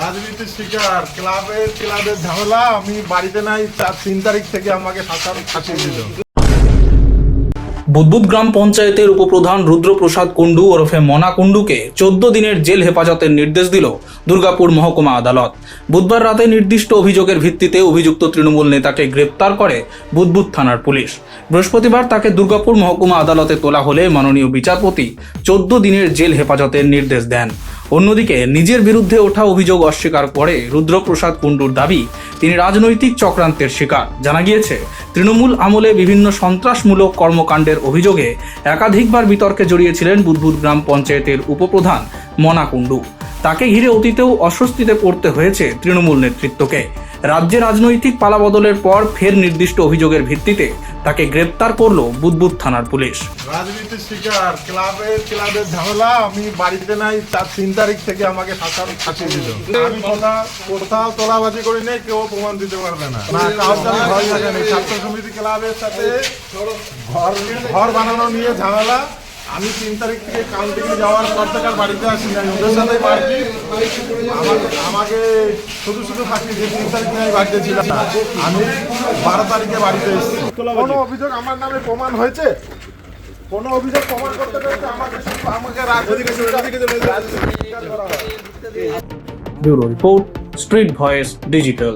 রাজনীতির শিকার ক্লাবের ঝামেলা। আমি বাড়িতে নাই, 3 তারিখ থেকে আমাকে ফাঁসিয়ে দিল। বুদবুদ গ্রাম পঞ্চায়েতের উপপ্রধান রুদ্রপ্রসাদ কুণ্ডু ওরফে মনা কুণ্ডুকে 14 দিনের জেল হেফাজতের নির্দেশ দিল দুর্গাপুর মহকুমা আদালত। বুধবার রাতে নির্দিষ্ট অভিযোগের ভিত্তিতে অভিযুক্ত তৃণমূল নেতাকে গ্রেপ্তার করে বুদবুদ থানার পুলিশ। বৃহস্পতিবার তাকে দুর্গাপুর মহকুমা আদালতে তোলা হলে মাননীয় বিচারপতি 14 দিনের জেল হেফাজতের নির্দেশ দেন। অন্যদিকে নিজের বিরুদ্ধে ওঠা অভিযোগ অস্বীকার করে রুদ্রপ্রসাদ কুণ্ডুর দাবি তিনি রাজনৈতিক চক্রান্তের শিকার। জানা গিয়েছে, তৃণমূল আমলে বিভিন্ন সন্ত্রাসমূলক কর্মকাণ্ডের অভিযোগে একাধিকবার বিতর্কে জড়িয়েছিলেন বুদবুদ গ্রাম পঞ্চায়েতের উপপ্রধান মনা কুণ্ডু। তাকে ঘিরে অতীতেও অস্বস্তিতে পড়তে হয়েছে তৃণমূল নেতৃত্বকে। রাজ্যে রাজনৈতিক পালাবদলের পর ফের নির্দিষ্ট অভিযোগের ভিত্তিতে তাকে গ্রেপ্তার করল বুদবুদ থানার পুলিশ। রাজনীতির শিকার ক্লাবের ঝামেলা। আমি বাড়িতে নাই, 3 তারিখ থেকে আমাকে ফাঁসিয়ে দিল। আমি কোথাও তোলাবাজি করি নাই, কেউ প্রমাণ দিতে পারবে না। কাউকে আমি ভয় লাগে না। ছাত্র সমিতি ক্লাবের সাথে ঘর বানানো নিয়ে ঝামেলা। আমি 3 তারিখ থেকে কাউন্টিং যাওয়ার পর থেকে আর বাড়িতে আসি নাই। ওদের সাথে আমাকে শুধু ফাঁসিয়ে দিয়ে 3 তারিখ থেকে বাড়িতে ছিলাম না। আমি 12 তারিখে বাড়িতে এসেছি। কোনো অভিযোগ আমার নামে প্রমাণ হয়েছে? কোনো অভিযোগ প্রমাণ করতে পেরেছে? আমাকে bureau report, street voice digital.